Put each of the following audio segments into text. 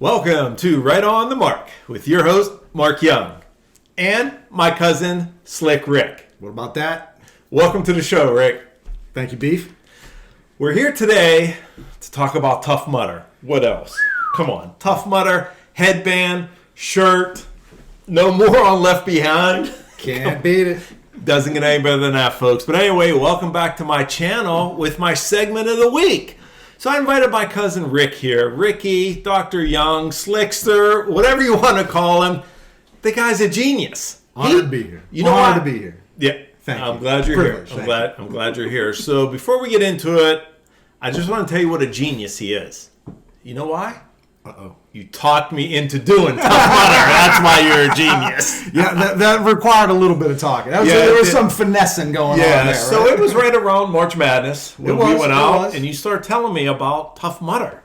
Welcome to Right on the Mark with your host, Mark Young, and my cousin, Slick Rick. What about that? Welcome to the show, Rick. Thank you, Beef. We're here today to talk about Tough Mudder. What else? Come on. Tough Mudder, headband, shirt, no more on Left Behind. Can't beat it. Doesn't get any better than that, folks. But anyway, welcome back to my channel with my segment of the week. So I invited my cousin Rick here. Ricky, Dr. Young, Slickster, whatever you want to call him. The guy's a genius. Honored to be here. You know Honored to be here. Yeah. I'm glad you're here. I'm glad you're here. So before we get into it, I just want to tell you what a genius he is. You know why? Uh-oh. You talked me into doing Tough Mudder. That's why you're a genius. Yeah, that required a little bit of talking. There was some finessing going on there. Right? So it was right around March Madness when we went out, and you started telling me about Tough Mudder.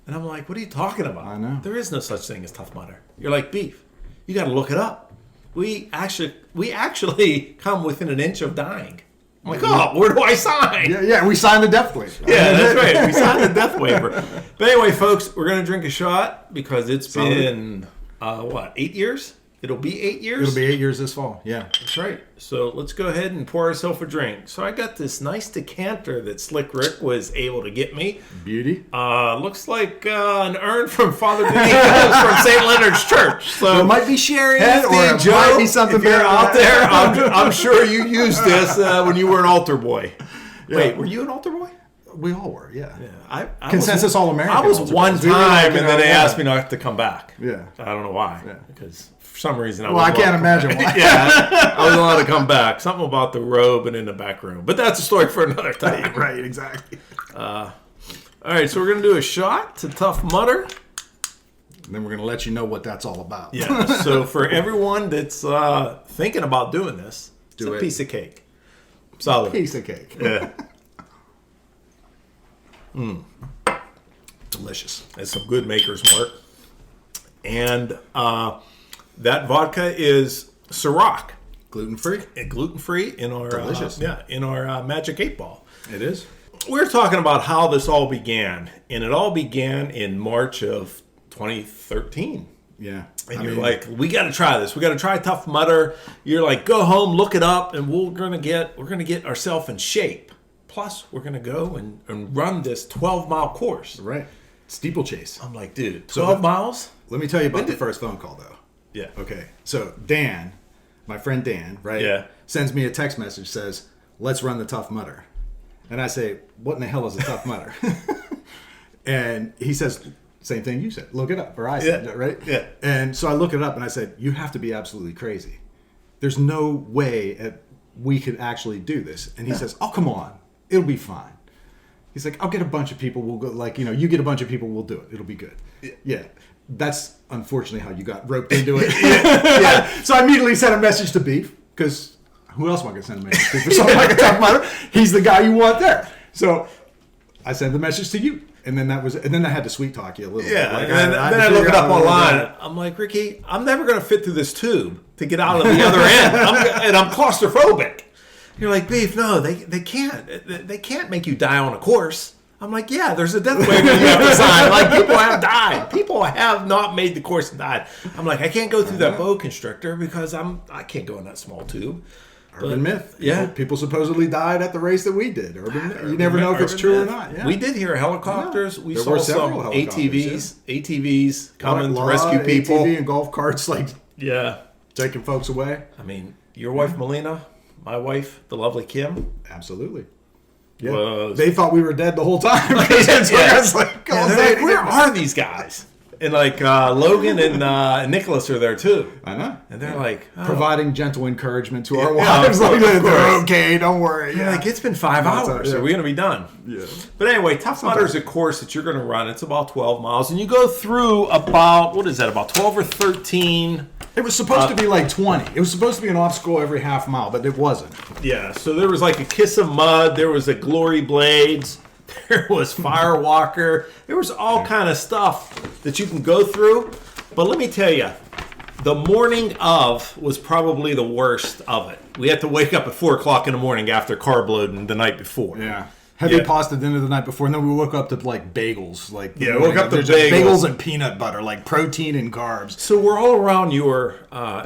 And I'm like, what are you talking about? I know. There is no such thing as Tough Mudder. You're like, Beef, you got to look it up. We actually come within an inch of dying. I'm like, oh, where do I sign? Yeah, we signed the death waiver. Yeah, that's right. We signed the death waiver. But anyway, folks, we're going to drink a shot because it's been, 8 years? It'll be 8 years? It'll be 8 years this fall, yeah. That's right. So let's go ahead and pour ourselves a drink. So I got this nice decanter that Slick Rick was able to get me. Beauty. Looks like an urn from Father Benito's from St. Leonard's Church. So it might be sherry Hefty or it Joe, might be something if you're better out there. I'm sure you used this when you were an altar boy. Yeah. Wait, were you an altar boy? We all were, yeah. I Consensus All-American. I was one time, and then they asked me not to come back. Yeah. I don't know why. Yeah. Because for some reason I can't imagine why. Yeah, I was allowed to come back. Something about the robe and in the back room. But that's a story for another time. Right, exactly. All right, so we're going to do a shot to Tough Mudder. And then we're going to let you know what that's all about. Yeah, so for everyone that's thinking about doing this, it's a piece of cake. Solid. Piece of cake. Yeah. Delicious. That's some good maker's mark. And that vodka is Ciroc. Gluten-free. Gluten-free in our delicious. In our Magic 8 Ball. It is. We're talking about how this all began, and it all began in March of 2013. Yeah. And you're like, we got to try this. We got to try Tough Mudder. You're like, go home, look it up, and we're gonna get ourselves in shape. Plus, we're gonna go and run this 12-mile course. Right. Steeplechase. I'm like, dude, 12 miles? Let me tell you about the first phone call, though. Yeah. Okay. So Dan, my friend Dan, right? Yeah. Sends me a text message, says, let's run the Tough Mudder. And I say, what in the hell is a Tough Mudder? And he says, same thing you said. Look it up. Or I said it, right? Yeah. And so I look it up and I said, you have to be absolutely crazy. There's no way we could actually do this. And he says, oh, come on. It'll be fine. He's like, I'll get a bunch of people. We'll go, you get a bunch of people. We'll do it. It'll be good. Yeah. That's unfortunately how you got roped into it. Yeah. So I immediately sent a message to Beef because who else am I going to send a message to for something like a Tough Mudder? He's the guy you want there. So I sent the message to you. And then I had to sweet talk you a little bit. Like, and then I look it up online. I'm like, Ricky, I'm never going to fit through this tube to get out of the other end. And I'm claustrophobic. You're like, Beef, no, they can't. They can't make you die on a course. I'm like, yeah, there's a death waiver you have to sign. Like, people have died. People have not made the course and died. I'm like, I can't go through that boa constrictor because I can't go in that small tube. Urban myth. People supposedly died at the race that we did. You never know if it's true or not. Yeah. We did hear helicopters. We there saw were some ATVs coming to rescue people. ATV and golf carts, taking folks away. I mean, your wife Melina, my wife, the lovely Kim. Absolutely. Yeah. They thought we were dead the whole time. Where are these guys? And Logan and Nicholas are there too. I know. And they're like providing gentle encouragement to our wives. They're okay, don't worry. You're like, it's been 5 hours. Are we going to be done? Yeah. But anyway, Tough Mudder is a course that you're going to run. It's about 12 miles. And you go through about 12 or 13. It was supposed to be like 20. It was supposed to be an obstacle every half mile, but it wasn't. Yeah. So there was like a Kiss of Mud. There was a Glory Blades. There was Firewalker. There was all kind of stuff that you can go through. But let me tell you, the morning of was probably the worst of it. We had to wake up at 4 o'clock in the morning after carb loading the night before. Yeah. Heavy pasta dinner the night before, and then we woke up to like bagels. Like we woke up to bagels and peanut butter, like protein and carbs. So we're all around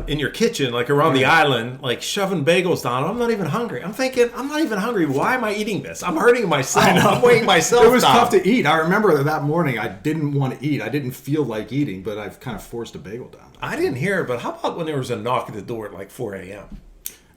in your kitchen, like around the island, like shoving bagels down. I'm not even hungry. I'm thinking, I'm not even hungry. Why am I eating this? I'm hurting myself. I'm weighing myself. It was down. tough to eat. I remember that morning I didn't want to eat. I didn't feel like eating, but I've kind of forced a bagel down. I didn't hear it, but how about when there was a knock at the door at like 4 a.m.?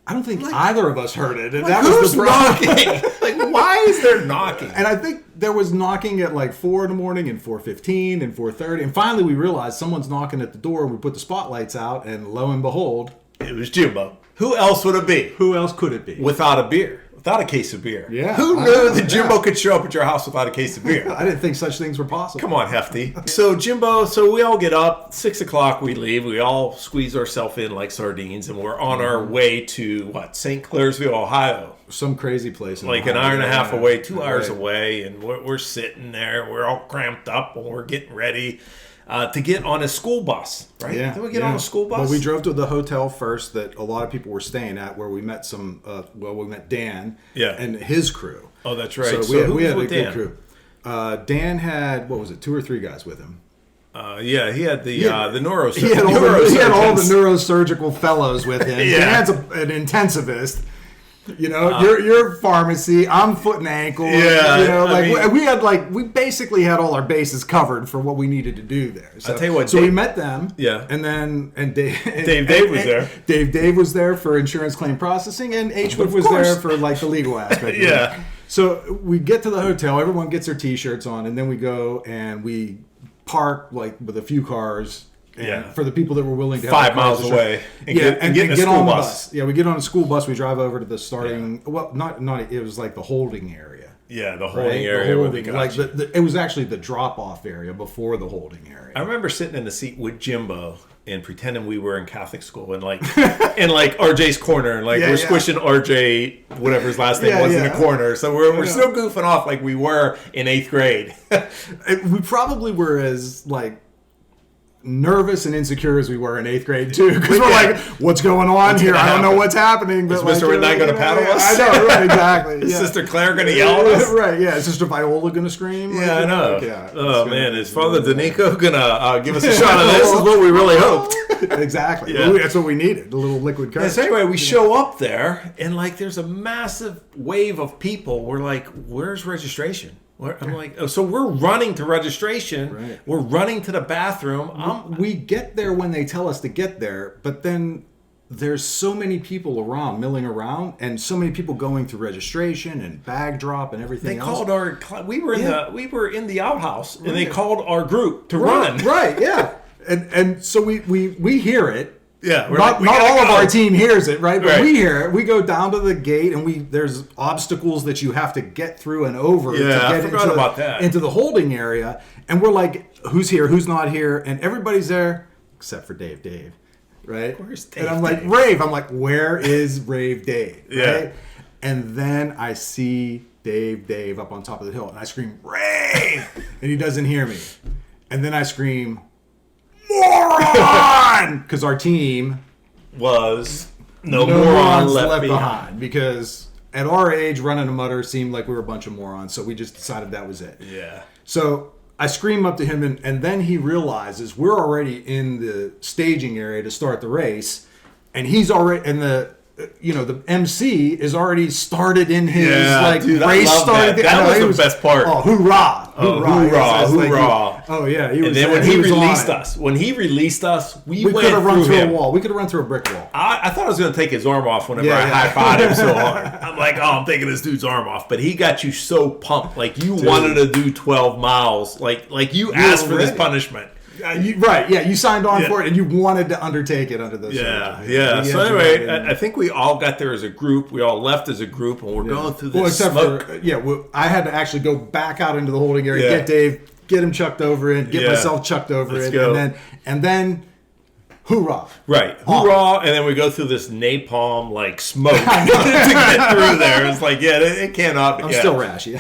I don't think either of us heard it. And like, that was the problem. Knocking? Like, why is there knocking? And I think there was knocking at like 4 in the morning and 4:15 and 4:30. And finally we realized someone's knocking at the door, and we put the spotlights out, and lo and behold, it was Jimbo. Who else would it be? Who else could it be? Without a beer. Without a case of beer. Yeah. Who knew that Jimbo could show up at your house without a case of beer? I didn't think such things were possible. Come on, Hefty. So Jimbo, we all get up, 6 o'clock we leave. We all squeeze ourselves in like sardines, and we're on our way to, St. Clairsville, Ohio. Some crazy place. Like an hour and a half away, 2 hours away, and we're sitting there. We're all cramped up, and we're getting ready to get on a school bus, right? Yeah. Did we get on a school bus? Well, we drove to the hotel first that a lot of people were staying at, where we met we met Dan and his crew. Oh, that's right. So we had a good crew. Dan had, 2 or 3 guys with him. He had the neurosurgeon. He had all the neurosurgical fellows with him. Dan's an intensivist. You know, you're pharmacy. I'm foot and ankle. Yeah, you know, we basically had all our bases covered for what we needed to do there. So, I'll tell you what. So we met them. Yeah, and Dave was there. Dave was there for insurance claim processing, and H-Wood was there for like the legal aspect. Yeah. So we get to the hotel. Everyone gets their T-shirts on, and then we go and we park like with a few cars. For the people that were willing to 5 miles away, and get on the bus. Yeah, we get on a school bus. We drive over to the starting. Yeah. Well, not. It was like the holding area. Yeah, the holding area. It was actually the drop-off area before the holding area. I remember sitting in the seat with Jimbo and pretending we were in Catholic school and like RJ's corner and we're squishing RJ, whatever his last name was, in the corner. So we're still goofing off like we were in 8th grade. We probably were as nervous and insecure as we were in 8th grade too, because we're like, what's going on here? I don't know what's happening. But is Mr. Midnight going to paddle us? I know, right? Exactly. Is Sister Claire going to yell at us? Right? Yeah. Is Sister Viola going to scream? Yeah, I know. Oh man, is Father Danico going to give us a shot of this? This is what we really hoped. Exactly. Yeah. That's what we needed. A little liquid courage. So anyway, we show up there, and there's a massive wave of people. We're like, where's registration? I'm like, so we're running to registration. Right. We're running to the bathroom. We get there when they tell us to get there, but then there's so many people around, milling around, and so many people going through registration and bag drop and everything else. They called we were in the outhouse, and they called our group to run. Right, yeah. And so we hear it. Yeah, not all of our team hears it, right? But we hear it. We go down to the gate, and there's obstacles that you have to get through and over to get into the holding area. And we're like, who's here? Who's not here? And everybody's there except for Dave, right? Where's Dave? And I'm like, Rave. I'm like, where is Rave Dave? Right? And then I see Dave up on top of the hill, and I scream, Rave! And he doesn't hear me. And then I scream, moron! Because our team was no morons left behind. Because at our age, running a mutter seemed like we were a bunch of morons. So we just decided that was it. Yeah. So I scream up to him, and then he realizes we're already in the staging area to start the race, and he's already in the MC is already started in his race started. That was the best part. Oh, hoorah! Hoorah! Oh yeah, and then when he released us, we could have run through a wall. We could have run through a brick wall. I thought I was going to take his arm off whenever I high-fived him so hard. I'm like, I'm taking this dude's arm off. But he got you so pumped, like you wanted to do 12 miles, like you asked for this punishment. You signed on for it, and you wanted to undertake it under those. So anyway, I think we all got there as a group. We all left as a group, and we're going through this smoke. I had to actually go back out into the holding area, get Dave, get him chucked over in, get myself chucked over in, and then hoorah! Right, hoorah! And then we go through this napalm smoke to get through there. It's like, it cannot. I'm still rashy.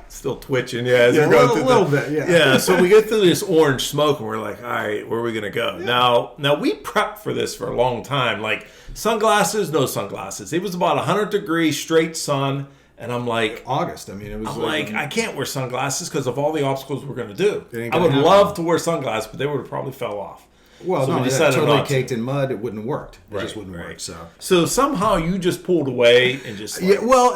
Still twitching, as we're going through a little bit, so we get through this orange smoke, and we're like, all right, where are we gonna go? Now we prepped for this for a long time. Like sunglasses, no sunglasses. It was about 100 degrees straight sun, And I'm like, August. I mean, it was I'm like, I can't wear sunglasses because of all the obstacles we're going to do. It ain't I gonna would happen. love to wear sunglasses, but they would have probably fell off. Well, So no, we it decided totally not to. caked in mud. It wouldn't have worked. It Right, just wouldn't right. work. So somehow you just pulled away and just like, Yeah, well,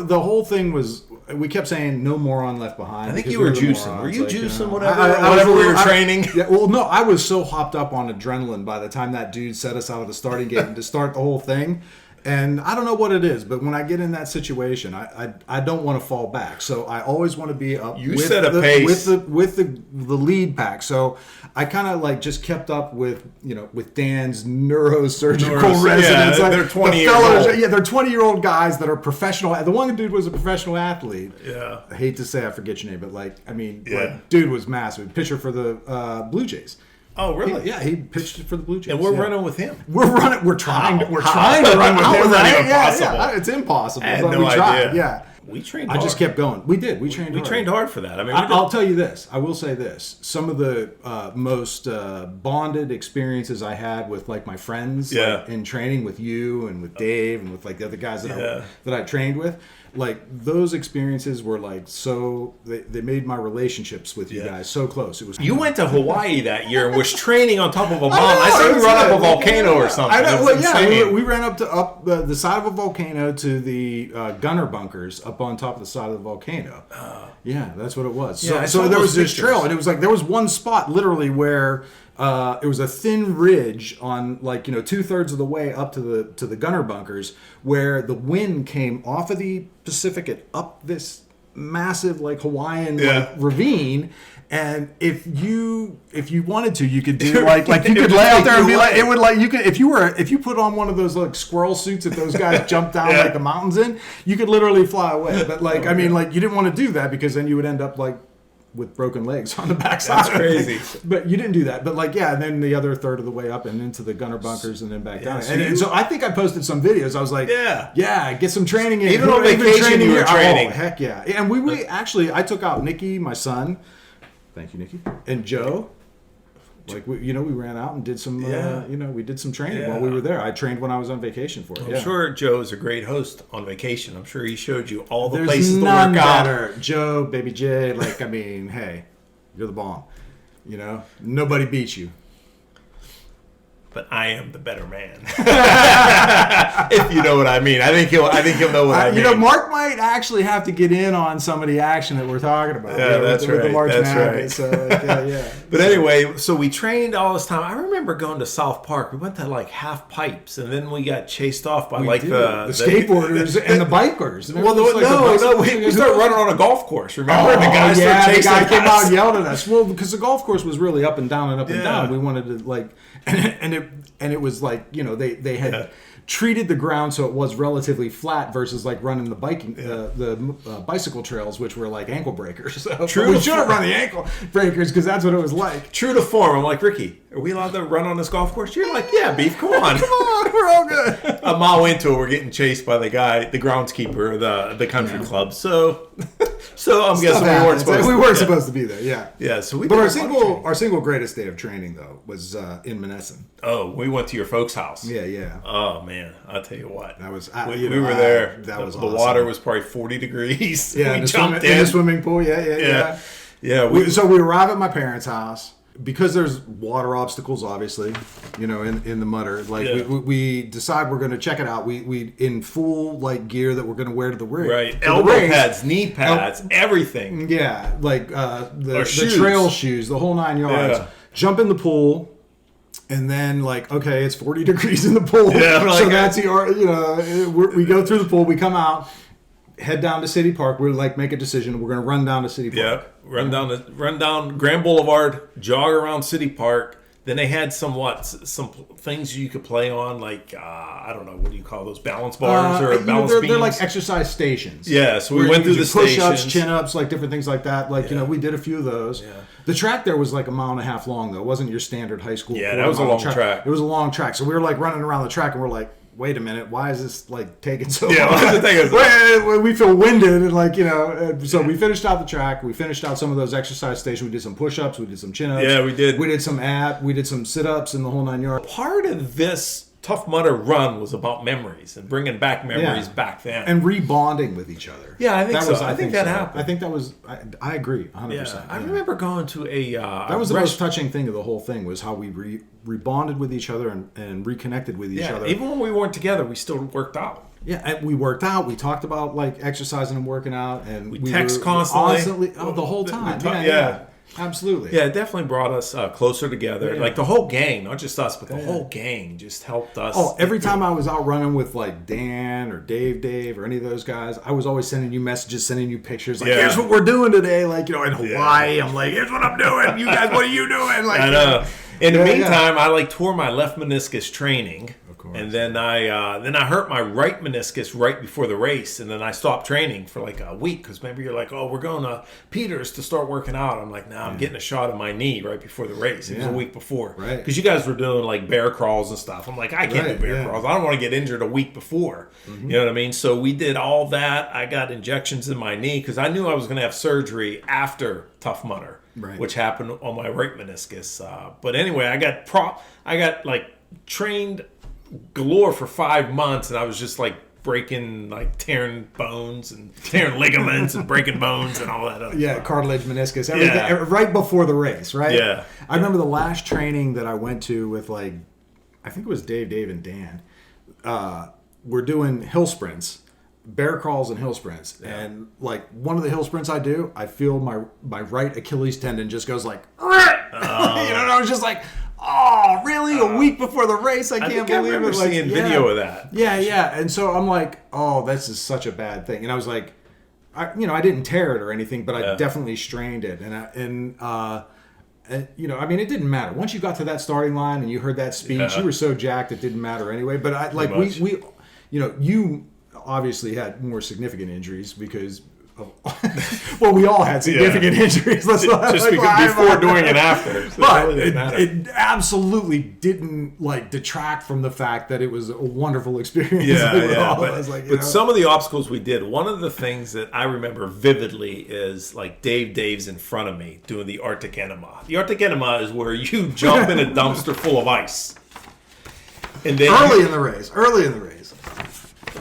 the whole thing was, we kept saying no moron left behind. I think because you were the juicing. morons, Were you like, juicing know. whatever, I whatever we were I- training? Yeah, well, no, I was so hopped up on adrenaline by the time that dude set us out of the starting gate and to start the whole thing. And I don't know what it is, but when I get in that situation, I don't want to fall back. So I always want to be up You with set a the, pace. with the lead pack. So I kind of like just kept up with Dan's neurosurgical residents. yeah, Like, they're 20 the years fellas- old. Yeah, they're 20-year-old guys that are professional. The one dude was a professional athlete. Yeah. I hate to say I forget your name, but Yeah. dude was massive. Pitcher for the Blue Jays. Oh, really? He pitched for the Blue Jays. And we're yeah. running with him. We're running. We're trying. How? We're trying to run with How him. is that Right? even Yeah, possible? yeah, it's impossible. I had but no we tried. idea. Yeah. We trained I hard. just kept going. We did. We trained. We hard. trained hard for that. I mean, I'll tell you this. I will say this. Some of the most bonded experiences I had with like my friends Yeah. in training with you and with Dave and with like the other guys that Yeah. I trained with, like those experiences were like so they made my relationships with you Yeah. guys so close. It was You went to Hawaii that year and was training on top of a mountain. know, I saw it you was run up good. a volcano or something. I know. It's Well, yeah, insane. we ran up the side of a volcano to the gunner bunkers up on top of the side of the volcano. Yeah, that's what it was. Yeah, I So saw there those was this pictures. trail, and it was like there was one spot literally where it was a thin ridge on 2/3 of the way up to the gunner bunkers, where the wind came off of the Pacific and up this massive like Hawaiian Yeah. ravine. And if you wanted to, you could do like you could would lay out take there and you be like, away. it would like you could if you put on one of those like squirrel suits that those guys jump down Yeah. like the mountains in, you could literally fly away. But like I mean, like you didn't want to do that because then you would end up like with broken legs on the backside. That's crazy. But you didn't do that. But like and then the other third of the way up and into the gunner bunkers and then back down. so And you- so I think I posted some videos. I was like, Yeah. get some training in. Even on I've been vacation, training you were here. training. Oh, heck yeah. And we actually I took out Nikki, my son. Thank you, Nikki. And Joe. Like we ran out and did some Yeah. we did some training Yeah. while we were there. I trained when I was on vacation for it. I'm sure Joe is a great host on vacation. I'm sure he showed you all the There's places to none work out. better. Joe, Baby J, like I mean, hey, you're the bomb. Nobody beats you. But I am the better man. If you know what I mean. I think he'll know what I mean. Mark might actually have to get in on some of the action that we're talking about. Yeah, that's with the right. March That's Madness. right. So, yeah. But anyway, so we trained all this time. I remember going to South Park. We went to like half pipes, and then we got chased off by like the skateboarders and the bikers. Well, we started running on a golf course. Remember, Oh, the guys yeah, started the chasing guy came out us. and yelled at us. Well, because the golf course was really up and down and up and Yeah. down. We wanted to like, and it was like they had treated the ground so it was relatively flat versus like running the bicycle trails, which were like ankle breakers. So True. we should have run the ankle breakers because that's what it was like. True to form, I'm like, Ricky, are we allowed to run on this golf course? You're like, yeah, Beef, come on. Come on, we're all good. A mile into it, we're getting chased by the guy, the groundskeeper of the country club. So I'm guessing we weren't supposed to. We weren't supposed to be there. Yeah. Yeah, so we But did our a bunch of training. single greatest day of training though was in Menneson. Oh, we went to your folks' house. Yeah. Oh man, I'll tell you what. That was we were there. That was the awesome. water was probably 40 degrees. Yeah, we in the jumped in the swimming pool. Yeah. Yeah. So we arrive at my parents' house because there's water obstacles, obviously, in the mutter. Like Yeah. we decide we're going to check it out. We in full like gear that we're going to wear to the rig. Right. to the Elbow race. pads, knee pads, everything. Yeah, like the shoes. trail shoes, the whole 9 yards. Yeah. Jump in the pool. And then, like, okay, it's 40 degrees in the pool. Yeah, so like- that's we go through the pool, we come out, head down to City Park. We're like, make a decision. We're going to run down to City Park. Yeah. Run down Grand Boulevard, jog around City Park. Then they had some things you could play on, like I don't know, what do you call those, balance bars or balance beams? They're like exercise stations. Yeah, so we where went you through could the do push-ups, stations. chin-ups, like different things like that. Like we did a few of those. Yeah. The track there was like a mile and a half long though. It wasn't your standard high school. Yeah, that was a long track. It was a long track. So we were like running around the track, and we're like, wait a minute, why is this like taking so long? Yeah, why is it taking so long? We feel winded and like so we finished out the track. We finished out some of those exercise stations. We did some push-ups. We did some chin-ups. Yeah, we did. We did some sit-ups and the whole 9 yards. Part of this Tough Mudder run was about memories and bringing back memories back then. And rebonding with each other. Yeah, I think that so. Was, I think that so. happened. I think that was, I agree, 100%. Yeah. I remember going to a... that was the most touching thing of the whole thing, was how we rebonded with each other and reconnected with each other. Even when we weren't together, we still worked out. Yeah, and we worked out. We talked about like exercising and working out, and we text constantly. The whole time. Yeah. Absolutely. Yeah, it definitely brought us closer together. Yeah. Like the whole gang, not just us, but the whole gang just helped us. Oh, every time I was out running with like Dan or Dave or any of those guys, I was always sending you messages, sending you pictures. Like, here's what we're doing today. Like, you know, in Hawaii, I'm like, here's what I'm doing. You guys, what are you doing? Like, I know. In the meantime, I like tore my left meniscus training. And then I hurt my right meniscus right before the race, and then I stopped training for like a week because maybe you're like, oh, we're going to Peters to start working out. I'm like, nah, I'm getting a shot of my knee right before the race. It was a week before, right? Because you guys were doing like bear crawls and stuff. I'm like, I can't do bear crawls. I don't want to get injured a week before. Mm-hmm. You know what I mean? So we did all that. I got injections in my knee because I knew I was going to have surgery after Tough Mudder, which happened on my right meniscus. But anyway, I got like trained galore for 5 months, and I was just like tearing bones and tearing ligaments and breaking bones and all that other stuff. Cartilage, meniscus, everything right before the race, right? Yeah. I remember the last training that I went to with like, I think it was Dave and Dan. We're doing hill sprints, bear crawls and hill sprints. Yeah. And like one of the hill sprints I do, I feel my right Achilles tendon just goes like, you know, and I was just like, oh, really? A week before the race? I can't believe I remember it. Like, seeing video of that. Yeah. And so I'm like, oh, this is such a bad thing. And I was like, I didn't tear it or anything, but I definitely strained it. And you know, I mean, it didn't matter. Once you got to that starting line and you heard that speech, you were so jacked it didn't matter anyway. But we you know, you obviously had more significant injuries because well, we all had significant injuries. Let's just before, during, and after. So but it absolutely didn't like detract from the fact that it was a wonderful experience. But some of the obstacles we did, one of the things that I remember vividly is like Dave's in front of me doing the Arctic Enema. The Arctic Enema is where you jump in a dumpster full of ice. And then early in the race.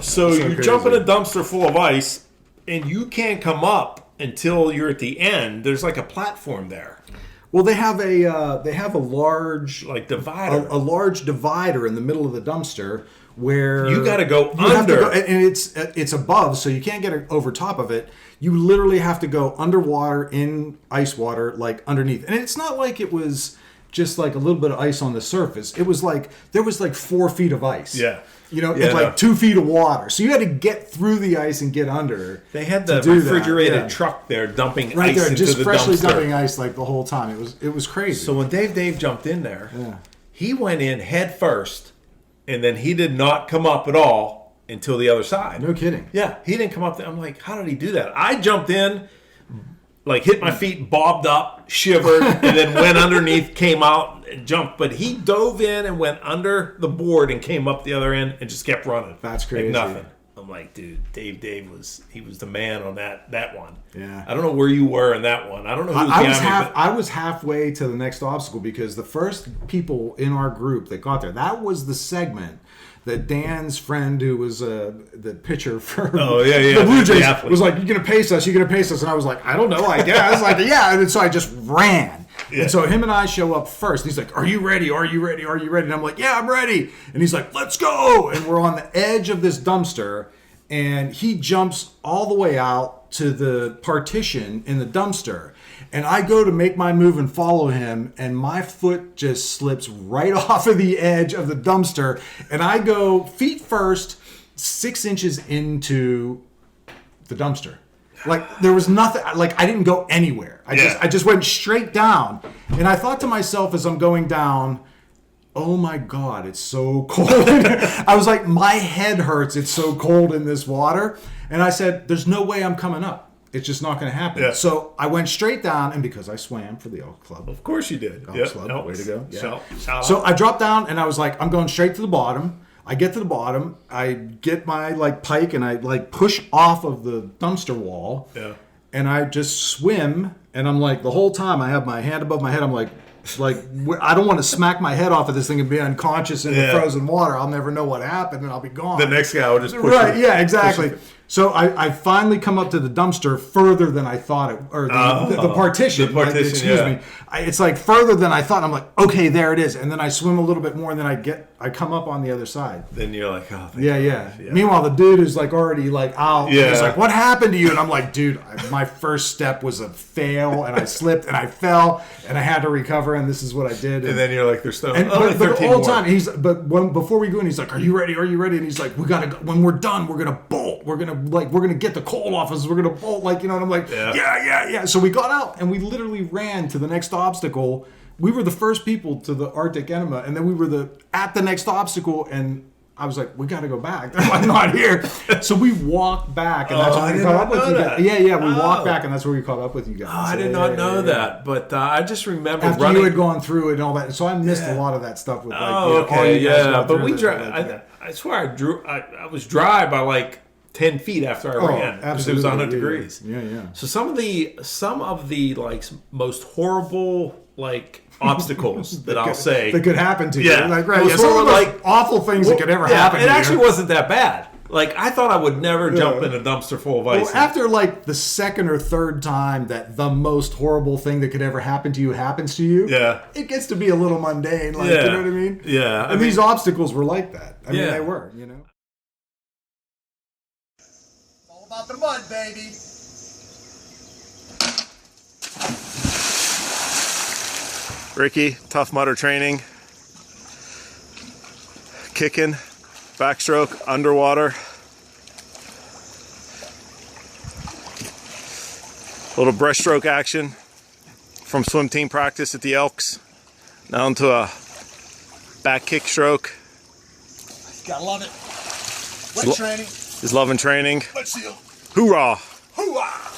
So you jump in a dumpster full of ice, and you can't come up until you're at the end. There's like a platform there. Well, they have a large divider, a large divider in the middle of the dumpster where you got to go under, and it's above, so you can't get over top of it. You literally have to go underwater in ice water, like underneath, and it's not like it was just like a little bit of ice on the surface. It was like there was like 4 feet of ice. Yeah. You know, it's like 2 feet of water. So you had to get through the ice and get under. They had the refrigerated truck there dumping ice there, into just the freshly dumpster. dumping ice like the whole time. It was crazy. So when Dave jumped in there, he went in head first, and then he did not come up at all until the other side. No kidding. Yeah, he didn't come up there. I'm like, how did he do that? I jumped in, like hit my feet, bobbed up, shivered, and then went underneath, came out, and jumped. But he dove in and went under the board and came up the other end and just kept running. That's crazy. Like nothing. I'm like, dude, Dave was the man on that one. Yeah. I don't know where you were in that one. I don't know who was behind me. I was halfway to the next obstacle because the first people in our group that got there, that was the segment that Dan's friend, who was the pitcher for the Blue Jays, was like, "You're gonna pace us, and I was like, "I don't know, I guess." Like, yeah, and so I just ran. Yeah. And so him and I show up first. He's like, "Are you ready? Are you ready? Are you ready?" And I'm like, "Yeah, I'm ready." And he's like, "Let's go!" And we're on the edge of this dumpster, and he jumps all the way out to the partition in the dumpster. And I go to make my move and follow him, and my foot just slips right off of the edge of the dumpster, and I go feet first, 6 inches into the dumpster. Like there was nothing. Like I didn't go anywhere. I just went straight down, and I thought to myself as I'm going down, "Oh my God, it's so cold." I was like, my head hurts. It's so cold in this water. And I said, "There's no way I'm coming up. It's just not going to happen." Yeah. So I went straight down, and because I swam for the Elk Club. Of course you did. Elk Club, way to go. Yeah. So I dropped down, and I was like, I'm going straight to the bottom. I get to the bottom. I get my pike, and I push off of the dumpster wall. Yeah. And I just swim, and I'm like, the whole time I have my hand above my head, I'm like, Like, I don't want to smack my head off of this thing and be unconscious in the frozen water. I'll never know what happened, and I'll be gone. The next guy will just push right. you. Yeah, exactly. So I finally come up to the dumpster further than I thought it, or the partition. The partition, excuse me. It's like further than I thought. I'm like, okay, there it is. And then I swim a little bit more, and then I come up on the other side. Then you're like, oh, yeah. Meanwhile, the dude is like already like out. Yeah. He's like, what happened to you? And I'm like, dude, my first step was a fail, and I slipped, and I fell, and I had to recover, and this is what I did. And then you're like, there's still but the 13 whole more. time before we go in, he's like, are you ready? Are you ready? And he's like, we gotta go. When we're done, we're gonna bolt. We're gonna get the coal off us. We're gonna bolt, like, you know. And I'm like, yeah. So we got out, and we literally ran to the next obstacle. We were the first people to the Arctic Enema, and then we were at the next obstacle, and I was like, we got to go back. I'm not here. So we walked back, and that's when we caught up with you guys. Yeah, we walked back, and that's where we caught up with you guys. Oh, I did not know that, but I just remember after running. you had gone through it and all that. So I missed a lot of that stuff with like, But we dry. I swear I was dry by like 10 feet after I ran because it was 100 degrees. Yeah. So some of the like most horrible like obstacles that I'll say that could happen to you. Yeah, Like, right. Some of the like awful things that could ever happen to you. It actually wasn't that bad. Like, I thought I would never jump in a dumpster full of ice. Well, after like the second or third time that the most horrible thing that could ever happen to you happens to you, it gets to be a little mundane. Like, you know what I mean? Yeah. And these obstacles were like that. I mean, they were, you know. All about the mud, baby. Ricky, Tough Mudder training. Kicking, backstroke, underwater. A little breaststroke action from swim team practice at the Elks. Now into a back kick stroke. Gotta love it. Wet training. Is loving training. Wet seal. Hoorah! Hoo-ah!